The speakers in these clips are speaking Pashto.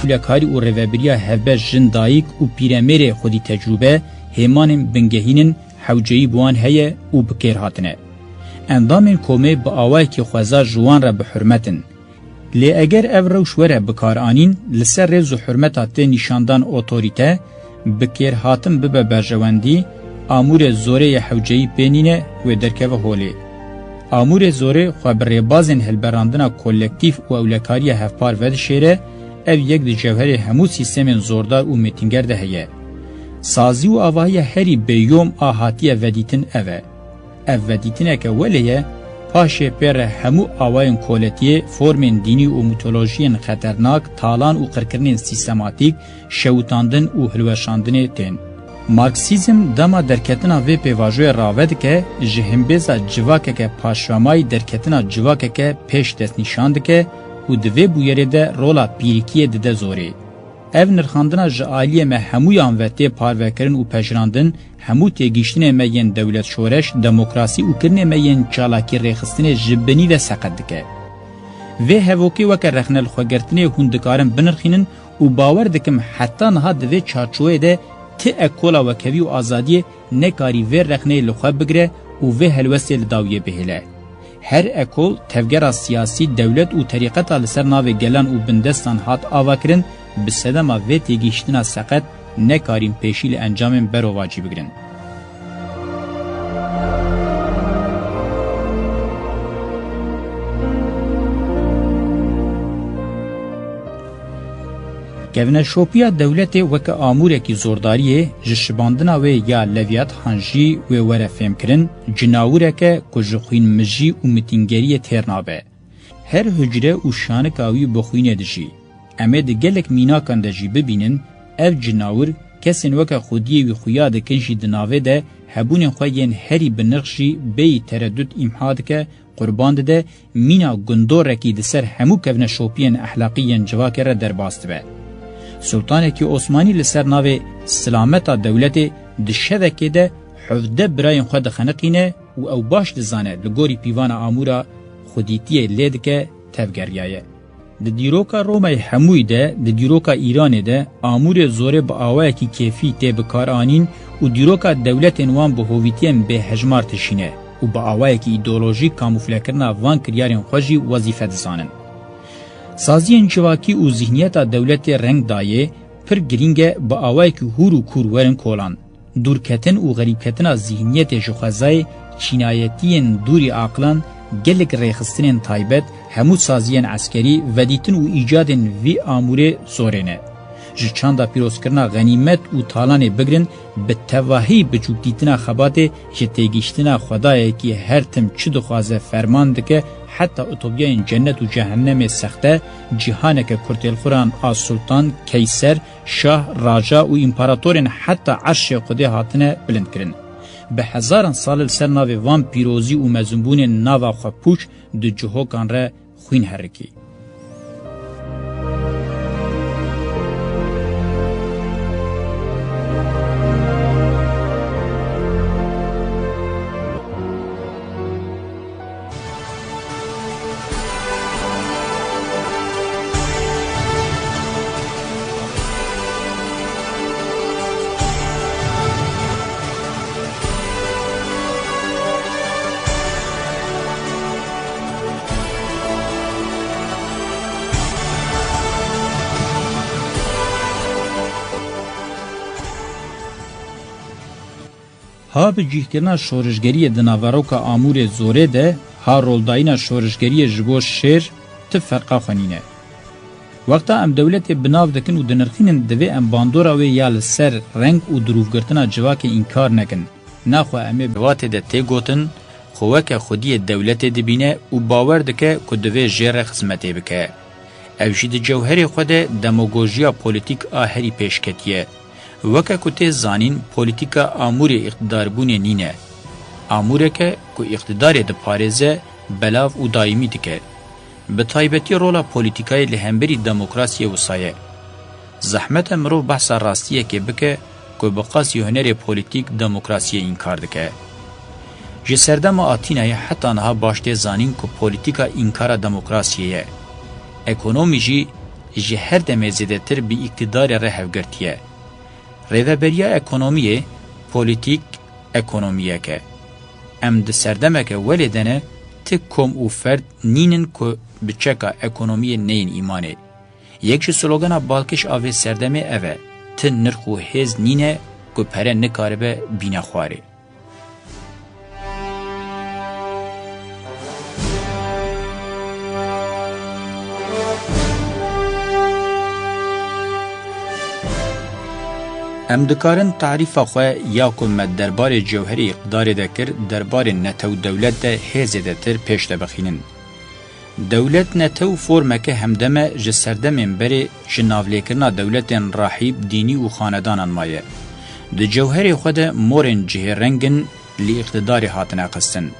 اولکاری و ریوبریا هفبه جن دایک و پیرمیر خودی تجربه همان بنگهینن حوجهی بوان هیه و بکر هاتنه. اندامین کومه با آوائی که خوزا جوان را بحرمتن. لی اگر او روش وره بکار آنین لسر رز و حرمتات نشاندان اوتوریته بکر هاتن ببه برجواندی آمور زوره حوجهی بینینه و درکه و هولی. آمور زوره خبر بازن هلبراندنا کولکتیف و اولکاری هفپار ود شیره او یک دی جوهر همو سیستم زوردار و میتینگر ده هیه. سازی و آواهی هری بیوم آهاتی ودیتن اوه. او ودیتنه که ولیه پاشه پر همو آوائن کولتیه فرمین دینی و میتولوژین خطرناک تالان و قرکرنین سیستماتیک شوتاندن و هلوشاندن تین. مارکسیزم دما درکتنا و پیواجوی راود که جهنبیزا جواکه که پاشوامای درکتنا جواکه که پیش دست نشاند که و دوی بویره ده رولا پیریکیه ده زوری. او نرخاندنا جعالیه مه هموی آنوته پاروکرن و پجراندن همو تیگیشتن مین دولت شورش دموکراسی و کرن مین چالاکی ریخستن جبنی و سقد دکه. و هفوکی وکر رخنل خوگرتنی هندکارن بنرخینن و باور دکم حتی نها دوی چارچوه ده تی اکولا وکوی و آزادی نکاری و رخنه لخواب بگره و هلوستی لداویه بهله. هر اکول تفگر سیاسی دولت و طریقت لسر ناو گلان و بندستان هات آوا کرن بسدما و تیگیشتنا سقط نکارین پیشیل انجام برو واجی بگرن. گونه شوپیا دولت وک آموره کی زورداریه جشباندنا و یا لویات هانجی و وره فهم کرن جناوره که کجخوین مجی و متینگری ترنابه. هر هجره و شانکاوی بخوینه دجی. امید گلک میناکان دجی ببینن اف جناور کسین وک خودی و خویاد کنشی دناوه ده هبون خواهین هری بنرخشی بی تردد امحاد که قربان ده مینا گندور رکی دسر همو کونه شوپین اخلاقیین جواکر در باست به. سلطانه که عثمانی لسر ناو سلامت دولت دشوکه ده حفده براین خود خنقینه و او باش دزانه لگوری پیوان آمورا خودیتیه لید که تفگریایه. د دیروکا رومای هموی ده د دیروکا ایران ده آمور زوره با آوه کی کیفی ته بکار آنین و دیروکا دولت انوان به هویتیم به هجمار تشینه و با آوه کی ایدئولوژی کاموفله کرنا وان کریارین خوشی وظیفه دزانن. سازی انچواکی و ذهنیت دولت رنگ دایه پر گرینگه با آوه کی هور و کور ورن کولان. دورکتن و غریبکتن ذهنیت جخزای چینایتین دوری عقلان گلک ریخستنین تایبت همو سازیان عسکری ودیتن و ایجادن وی آموره زورنه. جچاندا پیروز کرنا غنیمت و تالان بگرن به تواهی بچوکتیتنا خبات جتیگیشتنا خدای کی هر تم چه دخوازه فرمان دکه حتی اتوبیان جنت و جهنم سخته جهانه که کرتل خوران آز سلطان، کیسر، شاه، راجا و امپراتورین حتی عرش خودی هاتنه بلند کرن. به هزاران سال سر ناو وان پیروزی و مزنبون ناو خپوش دو جهوکان را خوین حرکی. ها بجیهکرنا شورشگری دناوروکا آمور زوره ده ها رولداینا شورشگری جبو شیر تفرقا خونینه. وقتا ام دولت بناو دکن و دنرخینن دوی ام باندورا و یال سر رنگ و دروفگرتنا جواک انکار نکن. ناخو امه بوات ده تی گوتن خوک خودی دولت دبینه و باور دکه که دوی جیر خزمته بکه. اوشید جوهر خود دموگوژیا پولیتیک آهری پیشکتیه. وکه کته زانین پولیتیکا آمور اقتدار بونه نینه. آموره که اقتدار ده پارزه بلاف و دائمی دکه. به طایبتی رولا پولیتیکای لهمبری دموکراسی و سایه. زحمت مرو بحث راستیه که بکه که بقاسی هنر پولیتیک دموکراسی انکار دکه. جسردم آتینه حتی نها باشته زانین که پولیتیکا انکار دموکراسیه. اکونومی جی ji her demê zêdetir bi îktidarê re hevgirtiye. Rêveberiya ekonomiyê, polîtîk ekonomiyeke. Em di serdemeke welê de ne, ti kom û ferd nînin ku bi çeka ekonomiyê neyên îmanê. Yek ji slogana balkêş avê serdemê ev e, ti nirx û hêz nîne ku pere nikaribe bîne xwarê. ام دکارن تعریف خو یا کوم دربار جوهری اقدار دکر دربار نتو دولت ده هزه تر پیش ده بخینن. دولت نتو فرمکه همدمه جسردمین بری جناولیکرنا دولتین راحیب دینی و خاندانان مایه. ده جوهری خود مورن جهرنگن لی اقتدار هاتنه قستن.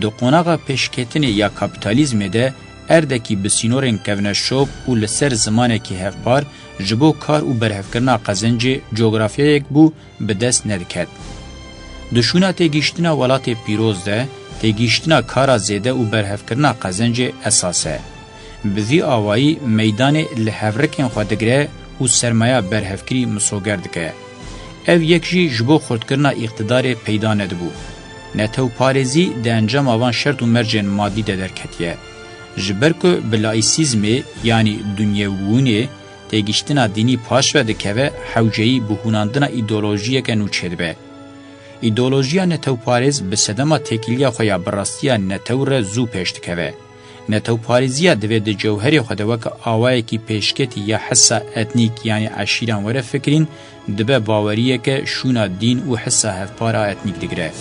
دو قوناغا پیشکتن یا کپیتالیزم ده اردکی بسینورن کونه شوب و لسر زمانه که هفبار جبو کار و برهفکرنا قزنج جغرافیایک بو به دست ندکد. دشونا تیگیشتنا ولات پیروز ده تیگیشتنا کارا زیده و برهفکرنا قزنج اساسه. بذی آوائی میدان لحورکن خودگره و سرمایه برهفکری مسوگردکه. او یکجی جبو خودکرنا اقتدار پیدا ندبو. نتو پارزی ده انجام آوان شرط و مرجن مادی ده درکتیه. جبرکو بلایسیزمی یعنی دنیاوونه تیگیشتنا دینی پاش و دکوه حوجهی بهوناندنا ایدولوژیه که نوچه دبه. ایدولوژیا نتو پارز به صدما تکیلیا خویا برastیا نتو را زو پیش دکوه. نتو پارزیا دوه ده جوهری خودوک آوائه کی پیشکتی یا حسا اتنیک یعنی عشیران وره فکرین دبه باوریه که شونا دین و حسا هفپارا اتنیک دگره.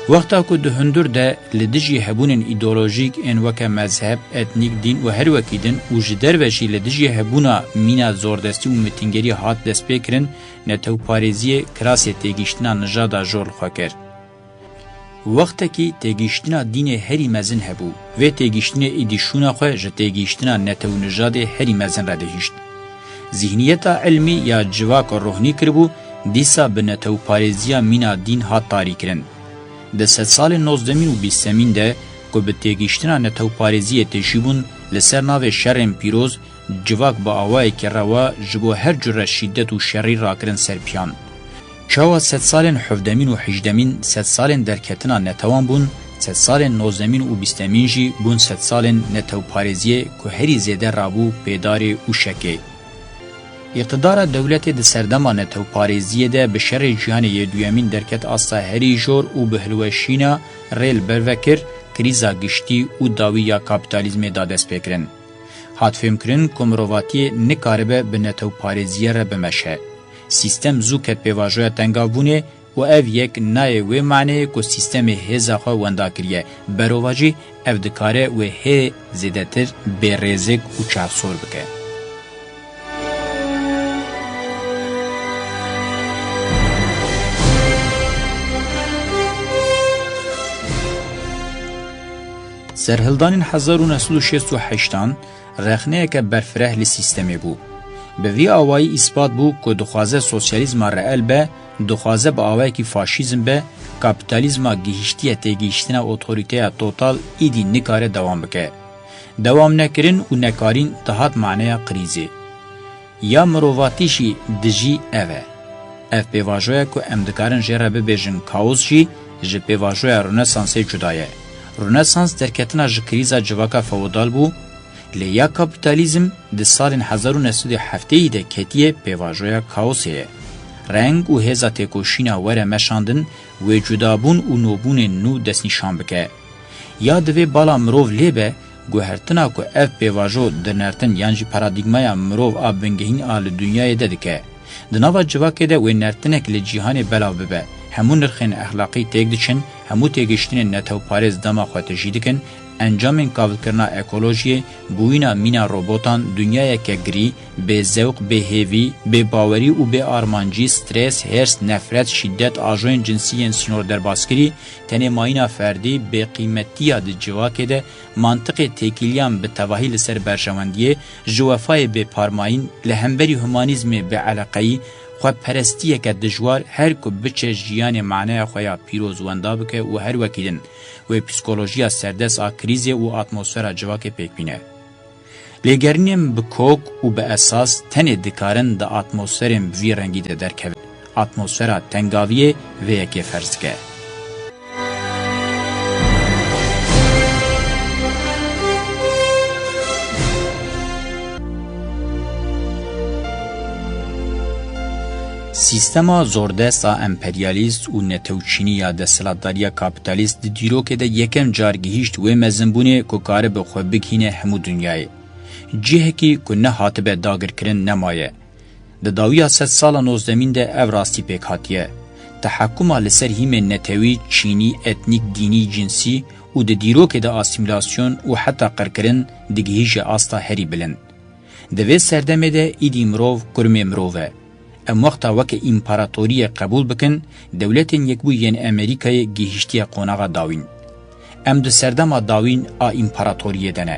وقتا که ده هندور ده لدجی هبونن ایدولوژیک ان وکه مذهب، اتنیک دین و هر وکی دن و جدر وشی لدجی هبونا مینا زوردستی و متنگری هات دست بکرن نتو پارزی کراسی تیگیشتنا نجادا جول خوکر. وقتا که تیگیشتنا دین هری مزن هبو و تیگیشتنا ایدیشونا خواه جه تیگیشتنا نتو نجاد هری مزن را دهیشت. ذهنیتا علمی یا جواک روحنی کربو دیسا به نتو پارزیا مینا دین هات تاری کرن. ده 100 سال 19 و 20 ده که به تیگیشتنا نتو پارزی تشیبون لسر ناو شرم پیروز جواک با آوائی که روا جبو هر جور شدت و شری را کرن سر پیان. چاوا 100 سال 17 و 18 100 سال درکتنا نتوان بون 100 سال 19 و 20 جی بون 100 سال نتو پارزی که هری زیده رابو پیدار و شکه. اقتدار دولت د سردما نتو پاریزیه ده به شر جهان یدویمین درکت آسا هری جور و بهلوشینا ریل بروکر کریزا گشتی و داوی یا کابیتالیزم دادست بکرن. هات فهم کرن کمرواتی نکاربه به نتو پاریزیه را بمشه. سیستم زوکت پیواجویا تنگاوونه و او یک نای و معنی که سیستم هزاخوا وندا کریه برواجی او دکاره و هی زیدتر بیرزک و چافسور بکه. سرهلدان 1968 رخنه که برفره لسیستمی بو. به وی آوائی اثبات بو که دخوازه سوسیالیزم رئل به، دخوازه با آوائی که فاشیزم به، کپیتالیزم گیشتیه تیگیشتنه اوتوریته توتال ایدی نکاره دوام بکه. دوام نکرن و نکارین تحت معنی قریزی. یا مرواتیشی دجی اوه. اف پیواجوه که امدکارن جره ببیجن کاوز جی، جه پیواجوه رنسانسی جدایه. رنسانس درکتنا جکریزا جواکا فودال بو، لیا کپیتالیزم ده سال 1907 ده کتیه پیواجویا کاوسیه. رنگ و هزا تکوشینا وره مشاندن و جدابون و نوبون نو دستنشان بکه. یا دوی بالا مروف لیبه گوهرتنا که اف پیواجو درنرتن یانجی پارادیگمایا مروف آب بنگهین آل دنیای ددکه. دناوا جواکه ده و نرتنک لجیهان بلاو ببه. همون نرخین اخلاقی تیگ دچن، همو تیگشتین نتو پارز دما خواتجی دکن، انجام کاول کرنا اکولوژی بوینا مینا روبوتان دنیای که گری به ذوق به هیوی به باوری و به آرمانجی استرس هرس نفرت شدت آجوین جنسی سینور در باسکری تنه ماینا فردی به قیمتی د جواکه ده منطق تکیلیان به تواهی لسر برجواندیه جوافای به پارماین لهمبری هومانیزم به علاقی خو پرستیه که دجوار هر کو بچه جیان معنی خویا پیروز وندا بکه و هر وکیدن و پسیکولوژیا سردس آ کریزی و اتمسفر جواک پیک بینه. لێگەرنێم bi kok û bi esas tenê dikarin di atmosferên vî rengî de derkevin. Atmosfera tengaviyê vê yekê ferz dike. Sistema zordesta emperyalîst û netewçînî ya desthilatdariya kapitalîst di dîrokê de yekem car gihîşt wê mezinbûnê ku kare bi xwe bigihîne hemû dunyayê. Cihekî ku ne hatibe dagirkirin nemaye. Di dawiya sed sala nozdemîn de ev rastî pêk hatiye. Tehekkuma li ser hîmên netewî, çînî, etnîk, dînî, cinsî û di dîrokê de asîmilasyon û heta qirkirin digihîje asta herî bilind. Di vê serdemê de îdî mirov kurmê mirov e. Em wexta weke împaratoriyê qebûl bikin, dewletên Yekbûyên Amerîkayê gihîştiye qonağa dawîn. Em di serdema dawîn a împaratoriyê de ne.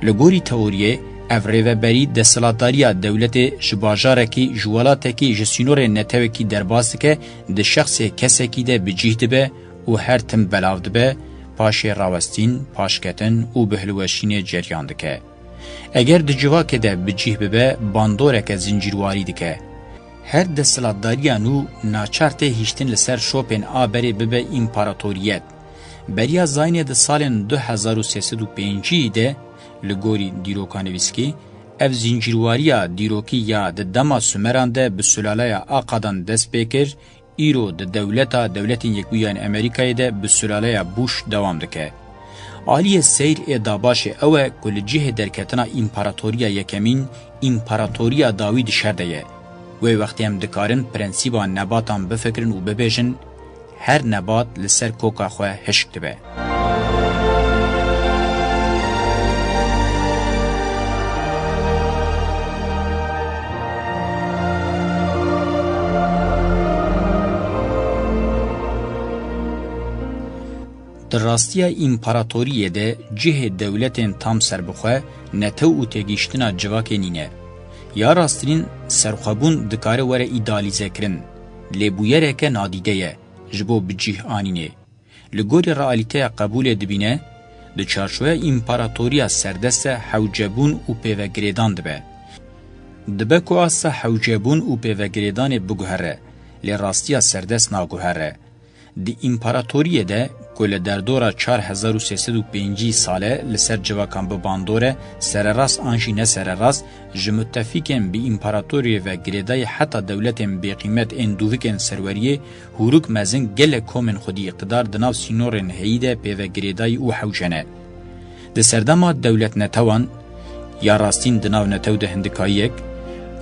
Li gorî teoriyê, ev rêveberî desthilatdariya dewletê ji bajarekî ji welatekî ji sînorê netewekî derbas dike, di şexsê kesekî de bicih dibe û her tim belav dibe, paşê rawestîn, paşketin û bihilweşînê ceryan dike. Eger di civakê de bicih bibe, bandoreke zincîrwarî dike. Her desthilatdariya nû naçar tê hîştin li ser şopên a berê bibe împaratoriyet. Beriya Zaynê di salên 2305 de li gorî dîrokanivîskî, ev zincîrwariya dîrokî ya di dema Sümeran de bi sülaleya Aqadan dest pê kir, îro di dewletên Yekbûyên Amerîkayê de bi sülaleya Bush dewam dike. Aliyê seyr ê dabaşê ew e ku li cihê derketina împaratoriya yekemîn, împaratoriya dawî dişer de ye. Wê wextê em dikarin prensîba nebatan bifikirin û bibêjin, her nebat li ser koka xwe hişk dibe. Di rastiya împaratoriyê de cihê dewletên tam serbixwe netew û têgîştina civakê nîne. Ya rastîn serxwebûn dikare were îdealîzekirin, lêbûyereke nadîde ye ji bo bicih anînê. Li gorî realîteya qebûlê dibîne, di çarşoya împaratoriya serdest e hewcebûn û pêvegirêdan dibe. Dibe ku asa hewcebûn û pêvegirêdanê biguhere, lê rastiya serdest naguhere. Di împaratoriyê de ku li derdora 4305 sale li ser civakan bi bandore sererast an jî ne sererast ji müttefikên bi împaratoriyê ve girêdayê heta dewletên bêqîmet ên dûvikên serweriyê hûruk mezin gelek komên xwedî iqtidar di nav sînorên heyî de pêvegirêdayî û hewcene. Di serdema dewlet netewan ya rastîn di nav netew de hindikayiyek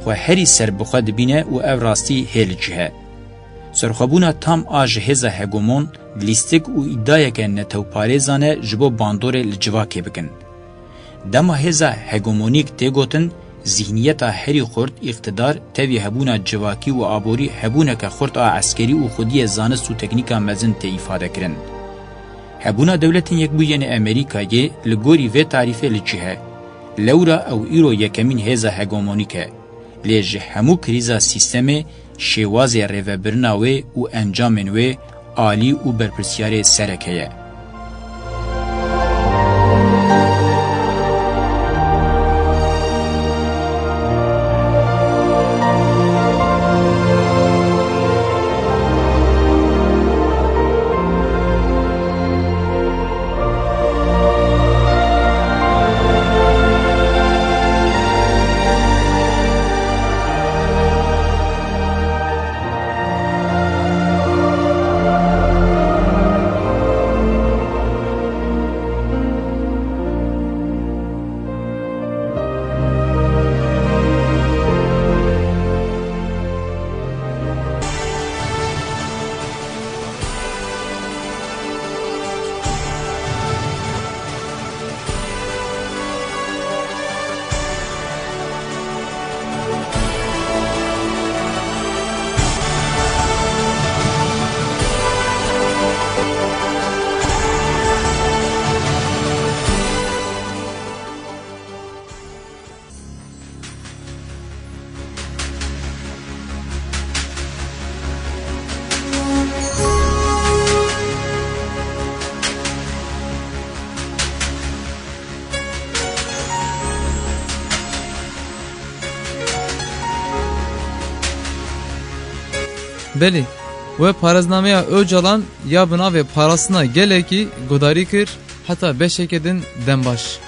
xwe herî serbixwe dibîne û ev rastî hê li cihe. Serxwebûna tam a ji hêza hegemon lîstik û îdayeke netewparêzan e ji bo bandorê li civakê bikin. Dema hêza hegemonîk tê gotin, zihniyeta herî xurt îqtidar tevî hebûna civakî û aborî hebûneke xurt a eskerî û xwediyê zanist û teknîka mezin tê îfadekirin. Hebûna dewletên Yekbûyên Amerîkayê li gorî vê tarîfê li cihe. Lewra ew îro yekemîn hêza hegemonîk e. Lê ji hemû krîza sîstemê şêwazê rêvebirina wê û encamên wê alî û berpirsyarê sereke ye. Beli ve paraznameya Öcalan ya buna ve parasına geleki godari kir hatta 5 ekedin dembaş.